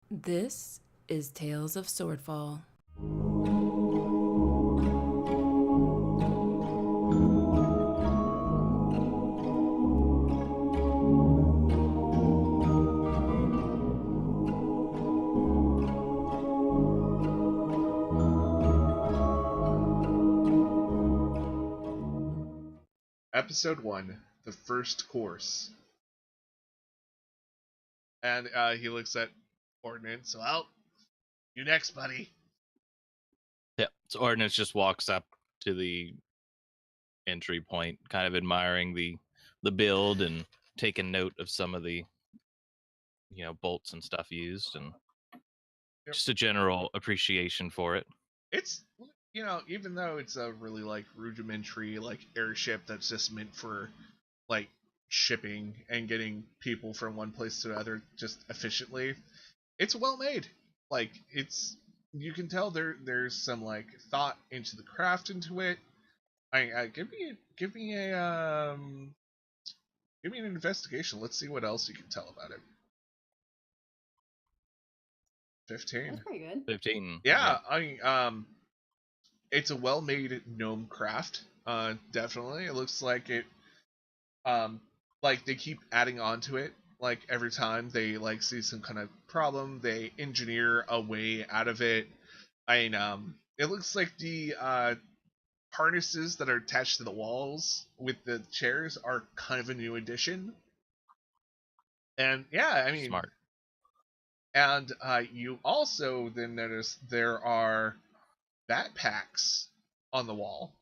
This is Tales of Swordfall. Episode 1, The First Course. And he looks at Ordnance. Well, you next, buddy. Yeah, so Ordnance just walks up to the entry point, kind of admiring the build and taking note of some of the bolts and stuff used, and just a general appreciation for it. It's even though it's a really rudimentary airship that's just meant for shipping and getting people from one place to another just efficiently, it's well made. You can tell there's some thought into the craft into it. Give me an investigation. Let's see what else you can tell about it. 15. That's pretty good. 15. Yeah, it's a well-made gnome craft. Definitely, it looks like it. They keep adding on to it. Every time they see some kind of problem, they engineer a way out of it. It looks like the harnesses that are attached to the walls with the chairs are kind of a new addition. And yeah, Smart. And you also then notice there are backpacks on the wall.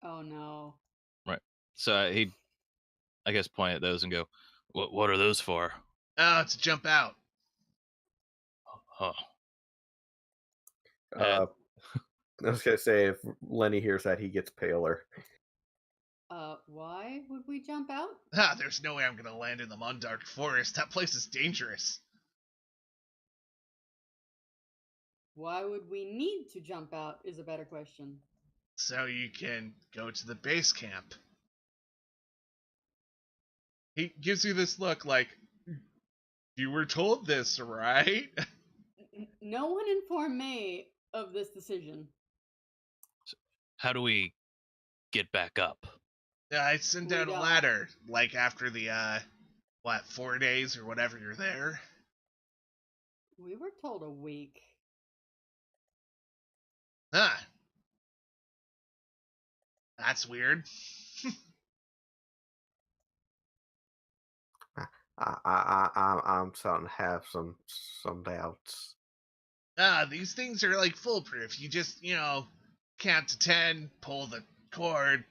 Oh no. Right. So he'd, I guess, point at those and go, "What are those for?" Oh, to jump out. Oh. I was gonna say, if Lenny hears that, he gets paler. Why would we jump out? There's no way I'm gonna land in the Mondark Forest. That place is dangerous. Why would we need to jump out is a better question. So you can go to the base camp. He gives you this look like, you were told this, right? No one informed me of this decision. How do we get back up? I send down a ladder, after the, 4 days or whatever you're there. We were told a week. Huh. That's weird. I'm starting to have some doubts. These things are foolproof. You just, count to 10, pull the cord,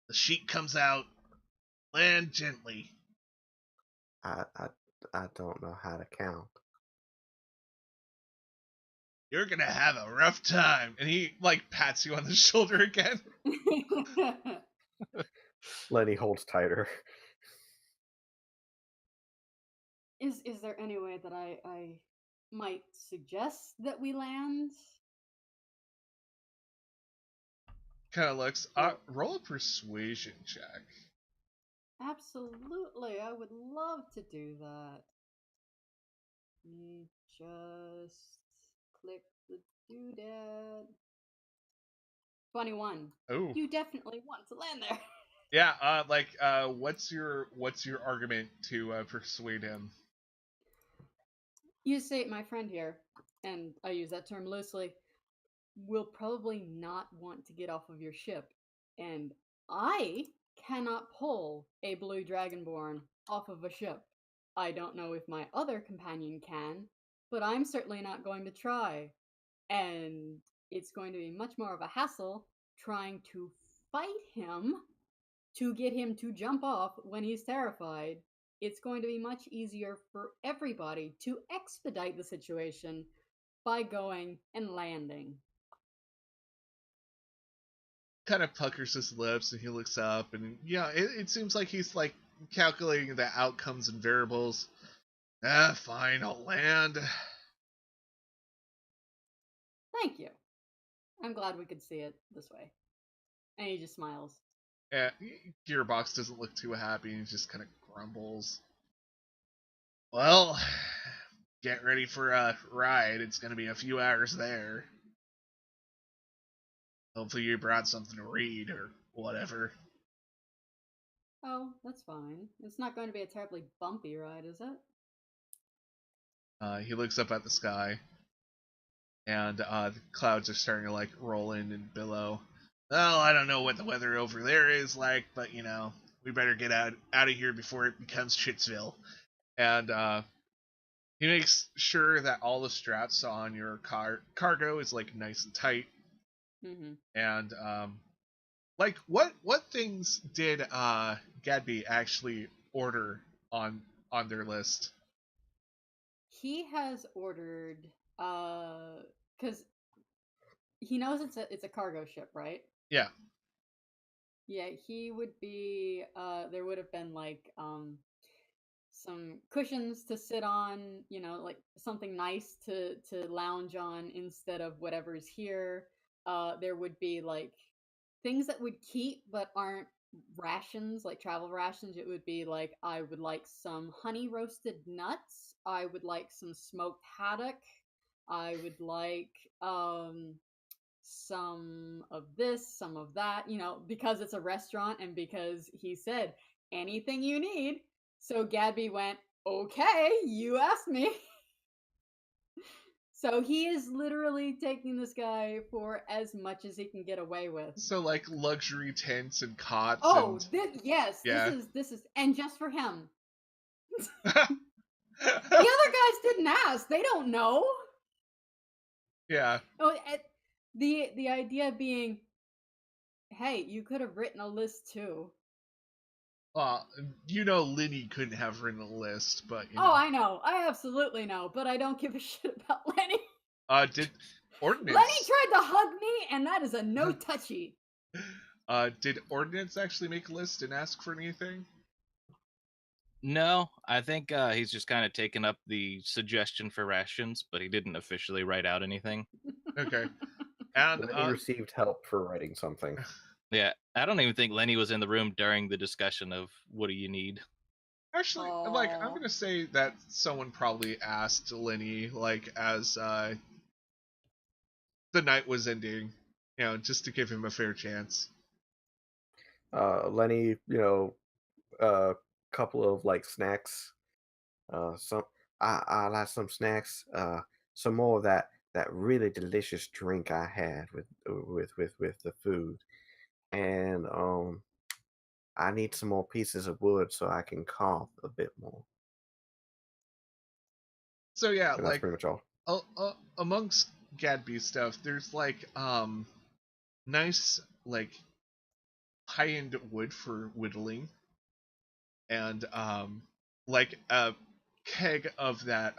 the sheet comes out, land gently. I don't know how to count. You're gonna have a rough time. And he pats you on the shoulder again. Lenny holds tighter. Is there any way that I might suggest that we land? Kind of looks. Roll a persuasion check. Absolutely, I would love to do that. Just click the doodad. 21. Oh. You definitely want to land there. Yeah, what's your argument to persuade him? You say my friend here, and I use that term loosely, will probably not want to get off of your ship, and I cannot pull a blue dragonborn off of a ship. I don't know if my other companion can, but I'm certainly not going to try. And it's going to be much more of a hassle trying to fight him to get him to jump off when he's terrified. It's going to be much easier for everybody to expedite the situation by going and landing. Kind of puckers his lips and he looks up, and it seems like he's calculating the outcomes and variables. Fine, I'll land. Thank you. I'm glad we could see it this way. And he just smiles. Gearbox doesn't look too happy, and he just kind of grumbles. Well, get ready for a ride. It's gonna be a few hours there. Hopefully you brought something to read or whatever. Oh, that's fine. It's not going to be a terribly bumpy ride, is it? He looks up at the sky, and the clouds are starting to like roll in and billow. Well, I don't know what the weather over there is like, but we better get out of here before it becomes Shitsville. And he makes sure that all the straps on your cargo is like nice and tight. Mm-hmm. And like what things did Gadby actually order on their list? He has ordered, because he knows it's a cargo ship, right? Yeah. Yeah, he would be. There would have been like some cushions to sit on, like something nice to lounge on instead of whatever's here. There would be like things that would keep but aren't rations, like travel rations. It would be like I would like some honey roasted nuts. I would like some smoked haddock. I would like some of this, some of that, because it's a restaurant and because he said anything you need. So Gadby went, okay, you asked me. So he is literally taking this guy for as much as he can get away with. So like luxury tents and cots. Oh, and... yes, yeah. this is, and just for him. The other guys didn't ask; they don't know. Yeah. Oh, the idea being, hey, you could have written a list too. Lenny couldn't have written a list, but Oh, I know, I absolutely know, but I don't give a shit about Lenny. Did Ordnance? Lenny tried to hug me, and that is a no touchy. Did Ordnance actually make a list and ask for anything? No, I think he's just kind of taken up the suggestion for rations, but he didn't officially write out anything. Okay. And Lenny received help for writing something. Yeah, I don't even think Lenny was in the room during the discussion of what do you need. actually, like, I'm gonna say that someone probably asked Lenny, like, as the night was ending, just to give him a fair chance. Lenny, couple of like snacks. Some I like some snacks. Some more of that really delicious drink I had with the food, and I need some more pieces of wood so I can carve a bit more. So yeah, And that's like, pretty much all. Amongst Gadby's stuff, there's like nice like high-end wood for whittling, and like a keg of that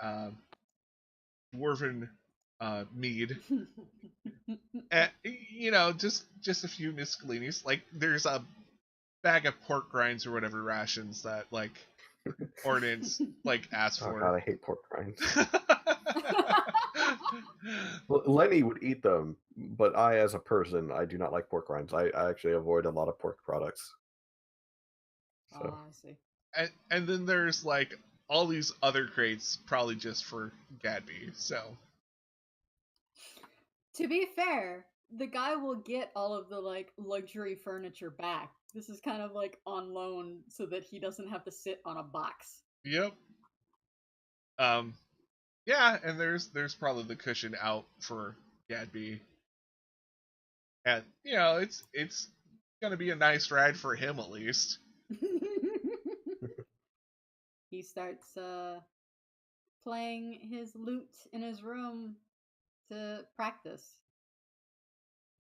dwarven mead. And, just a few miscellaneous. Like, there's a bag of pork rinds or whatever rations that like Ordnance like asked Oh for. god, I hate pork rinds. Lenny would eat them, but I, as a person, I do not like pork rinds. I actually avoid a lot of pork products. So. Oh, I see. And then there's like all these other crates, probably just for Gadby. So, to be fair, the guy will get all of the like luxury furniture back. This is kind of like on loan so that he doesn't have to sit on a box. yep. Yeah, and there's probably the cushion out for Gadby. And it's gonna be a nice ride for him at least. He starts playing his lute in his room to practice.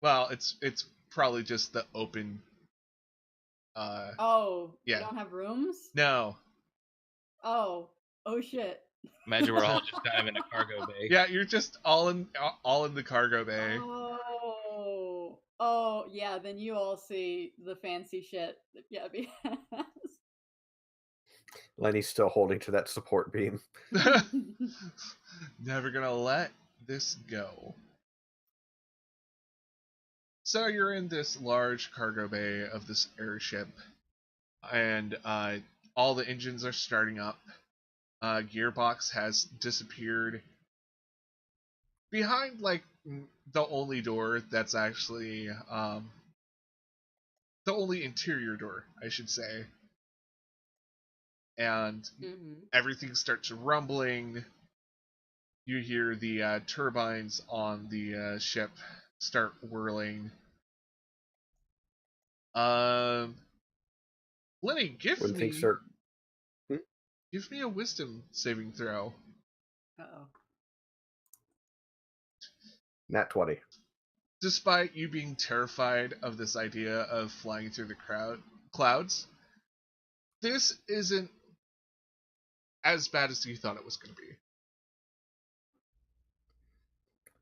Well, it's probably just the open. Oh, yeah. You don't have rooms? No. Oh shit. Imagine we're all just kind of in a cargo bay. Yeah, you're just all in the cargo bay. Oh, yeah. Then you all see the fancy shit that Gabby has. Lenny's still holding to that support beam. Never gonna let this go. So you're in this large cargo bay of this airship, and all the engines are starting up. gearbox has disappeared behind like the only door that's actually the only interior door, I should say. And everything starts rumbling. You hear the turbines on the ship start whirling. Lenny, give When me things start. give me a wisdom saving throw. Uh-oh. Nat 20. Despite you being terrified of this idea of flying through the clouds, this isn't as bad as you thought it was going to be.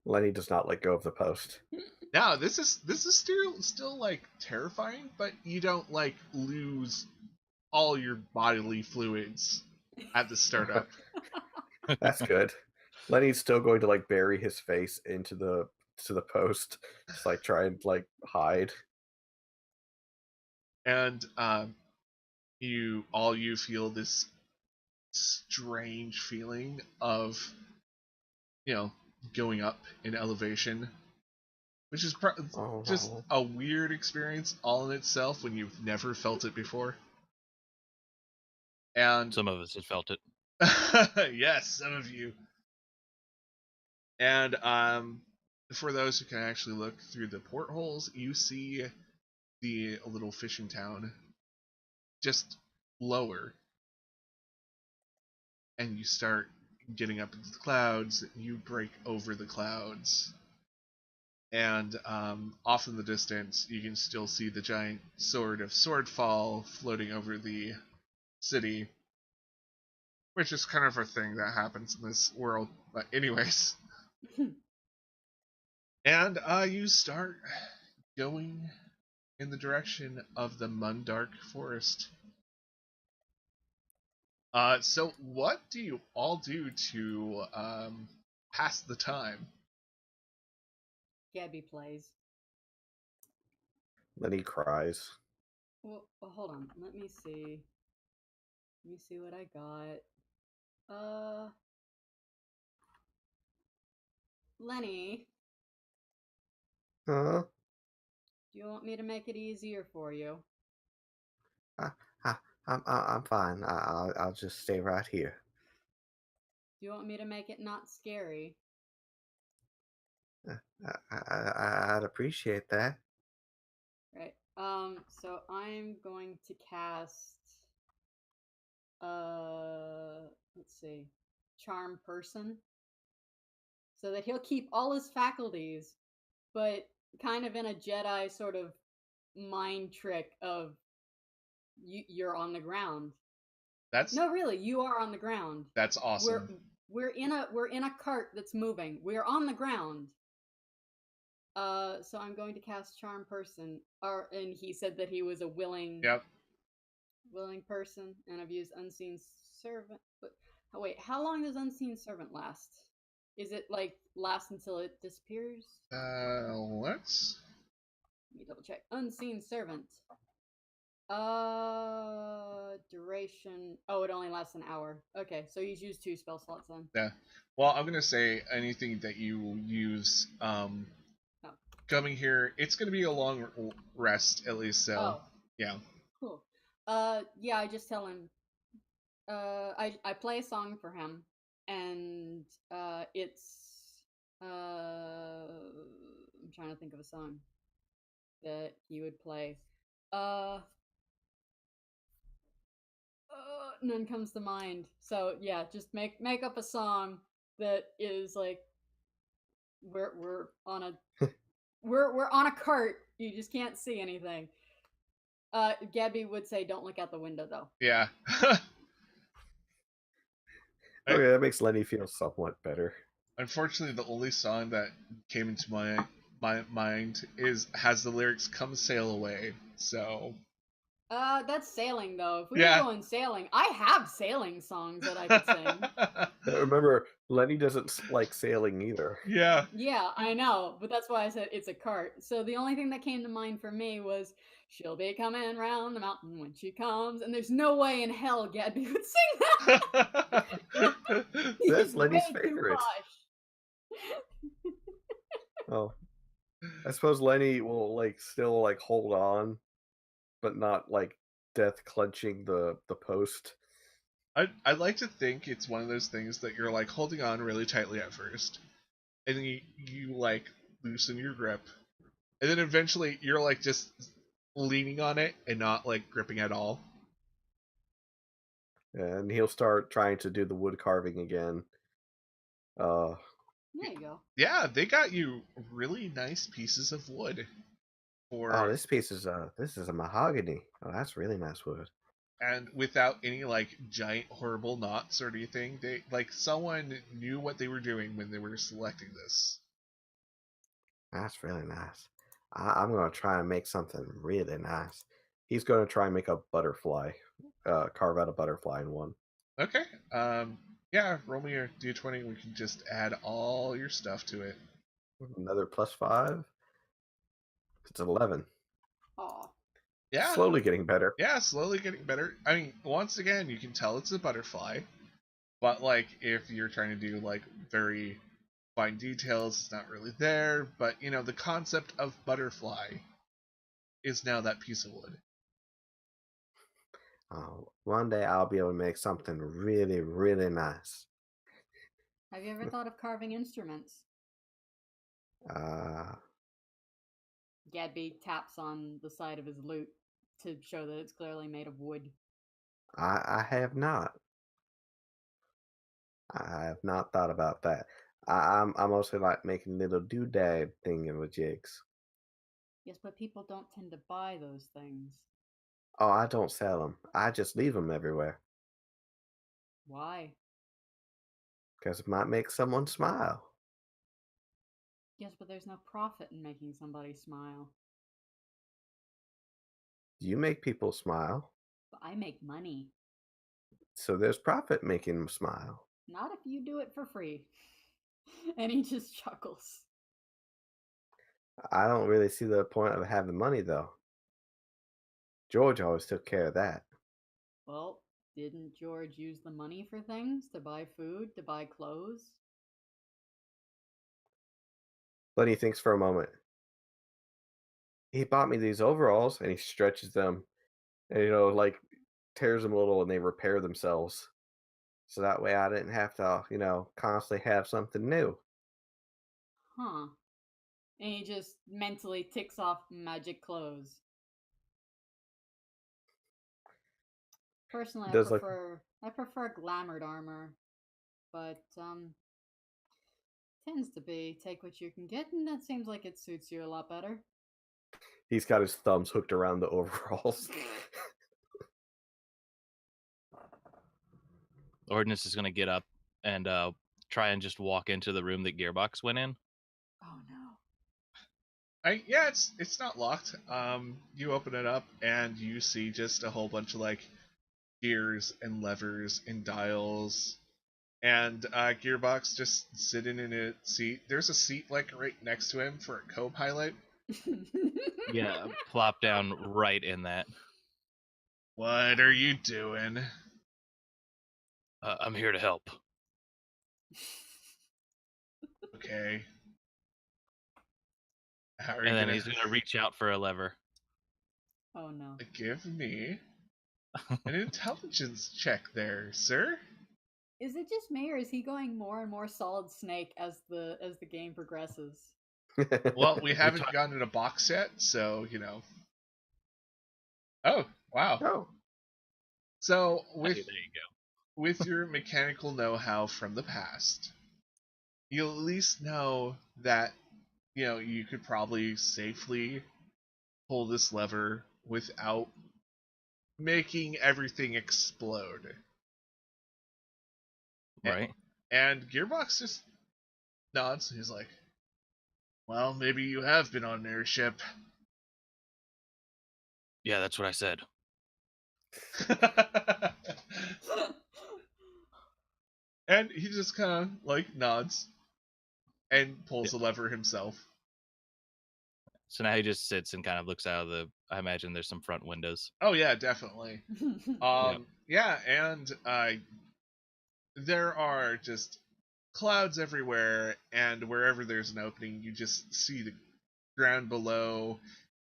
Lenny does not let go of the post. Now, this is still like terrifying, but you don't like lose all your bodily fluids at the startup. That's good. Lenny's still going to like bury his face into the post, just like try and like hide. And you feel this strange feeling of, going up in elevation, which is just a weird experience all in itself when you've never felt it before. And some of us have felt it. yes, some of you. And for those who can actually look through the portholes, you see the little fishing town just lower. And you start getting up into the clouds. You break over the clouds. And off in the distance, you can still see the giant sword of Swordfall floating over the city. Which is kind of a thing that happens in this world. But anyways. And you start going in the direction of the Mundark Forest. So what do you all do to pass the time? Gabby plays. Lenny cries. Well, hold on. Let me see. Let me see what I got. Lenny, Huh? do you want me to make it easier for you? I'm fine. I'll just stay right here. Do you want me to make it not scary? I'd appreciate that. Right. So I'm going to cast let's see. Charm Person. So that he'll keep all his faculties, but kind of in a Jedi sort of mind trick of you're on the ground. No, really, you are on the ground. That's awesome. We're in a cart that's moving. We're on the ground. So I'm going to cast Charm Person. And he said that he was a willing person, and I've used Unseen Servant. But wait, how long does Unseen Servant last? Is it like last until it disappears? Let's Let me double check. Unseen Servant. Duration. Oh, it only lasts an hour. Okay, so he's used 2 spell slots then. Yeah. Well, I'm gonna say anything that you will use coming here, it's gonna be a long rest at least. So yeah. Cool. Yeah, I just tell him. I play a song for him, and it's I'm trying to think of a song that he would play. None comes to mind. So yeah, just make up a song that is like we're on a we're on a cart. You just can't see anything. Gabby would say, "Don't look out the window, though." Yeah. Okay, that makes Lenny feel somewhat better. Unfortunately, the only song that came into my mind has the lyrics "Come sail away." So. That's sailing though. If we were going sailing, I have sailing songs that I could sing. Remember, Lenny doesn't like sailing either. Yeah. Yeah, I know, but that's why I said it's a cart. So the only thing that came to mind for me was she'll be coming round the mountain when she comes, and there's no way in hell Gadby would sing that. That's He's Lenny's way too favorite. posh. Oh, I suppose Lenny will like still like hold on, but not like death clenching the post. I'd like to think it's one of those things that you're like holding on really tightly at first, and then you like loosen your grip, and then eventually you're like just leaning on it and not like gripping at all. And he'll start trying to do the wood carving again. There you go. Yeah, they got you really nice pieces of wood for Oh, this is a mahogany. Oh, that's really nice wood. and without any like giant horrible knots or anything. They like someone knew what they were doing when they were selecting this. That's really nice. I'm gonna try and make something really nice. He's gonna try and make a butterfly, carve out a butterfly in one. Okay. Yeah, roll me your d20. We can just add all your stuff to it. Another +5. It's 11. Aw. Yeah. Slowly getting better. Yeah, slowly getting better. I mean, once again, you can tell it's a butterfly, but like if you're trying to do like very fine details, it's not really there. But you know, the concept of butterfly is now that piece of wood. One day I'll be able to make something really, really nice. Have you ever thought of carving instruments? Uh, Gadby taps on the side of his lute to show that it's clearly made of wood. I have not. I have not thought about that. I'm mostly like making little doodad thing with jigs. Yes, but people don't tend to buy those things. Oh, I don't sell them. I just leave them everywhere Why? because it might make someone smile. Yes, but there's no profit in making somebody smile. You make people smile, But I make money. so there's profit making them smile. Not if you do it for free. And he just chuckles. I don't really see the point of having money though. George always took care of that. Well, didn't George use the money for things? To buy food? To buy clothes? Lenny thinks for a moment. He bought me these overalls and he stretches them and like tears them a little and they repair themselves. So that way I didn't have to, constantly have something new. Huh. And he just mentally ticks off magic clothes. Personally, Does I prefer glamored armor, but tends to be take what you can get, and that seems like it suits you a lot better. he's got his thumbs hooked around the overalls. Ordinance is going to get up and try and just walk into the room that Gearbox went in. Oh no. Yeah, it's not locked. You open it up and you see just a whole bunch of like gears and levers and dials, and Gearbox just sitting in a seat. There's a seat like right next to him for a co-pilot. Yeah, plop down right in that. What are you doing? I'm here to help. Okay. How are you And then gonna he's going to reach out for a lever. Oh no. give me an intelligence check there, sir? Is it just me, or is he going more and more Solid Snake as the game progresses? Well, we haven't gotten a box yet, so you know. Oh, wow. Oh, So Hey, with there you go. with your mechanical know-how from the past, you'll at least know that you could probably safely pull this lever without making everything explode. Right? And Gearbox just nods. He's like, "Well, maybe you have been on an airship." Yeah, that's what I said. And he just kind of like nods and pulls the lever himself. So now he just sits and kind of looks out of the. I imagine there's some front windows. Oh yeah, definitely. Yeah, and there are just clouds everywhere, and wherever there's an opening, you just see the ground below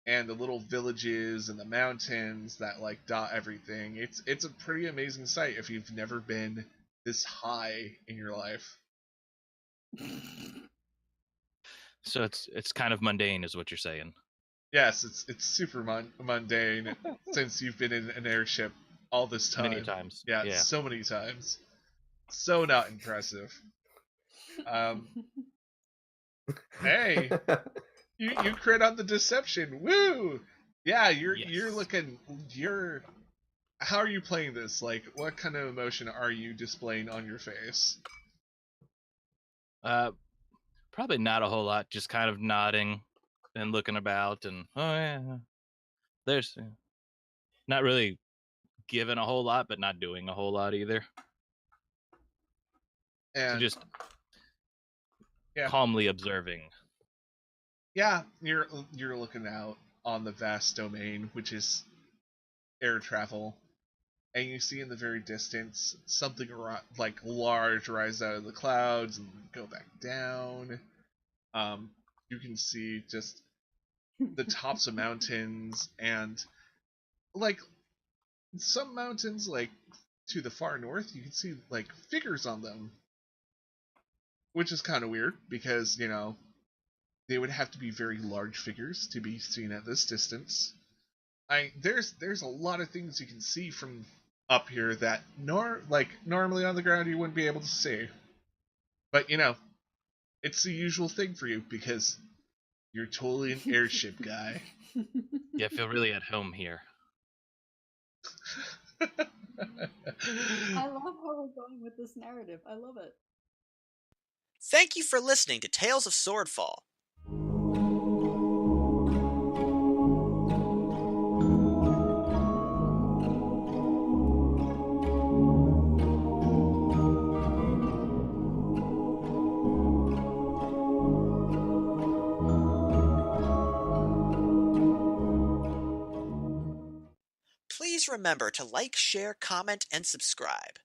and the little villages and the mountains that like dot everything. It's a pretty amazing sight if you've never been this high in your life. So it's kind of mundane, is what you're saying. Yes, it's super mundane since you've been in an airship all this time. Many times. Yeah, Yeah. so many times. So not impressive. Hey, you crit on the deception. Woo! Yeah, you're Yes. looking. How are you playing this? Like, what kind of emotion are you displaying on your face? Probably not a whole lot. Just kind of nodding and looking about, and oh yeah, there's not really giving a whole lot, but not doing a whole lot either. And So just yeah, calmly observing. yeah, you're looking out on the vast domain, which is air travel, and you see in the very distance something like large rise out of the clouds and go back down. You can see just the tops of mountains, and like some mountains, like to the far north, you can see like figures on them, which is kind of weird because they would have to be very large figures to be seen at this distance. There's a lot of things you can see from up here that normally on the ground you wouldn't be able to see. But it's the usual thing for you because you're totally an airship guy. Yeah, I feel really at home here. I love how we're going with this narrative. I love it. Thank you for listening to Tales of Swordfall. Please remember to like, share, comment, and subscribe.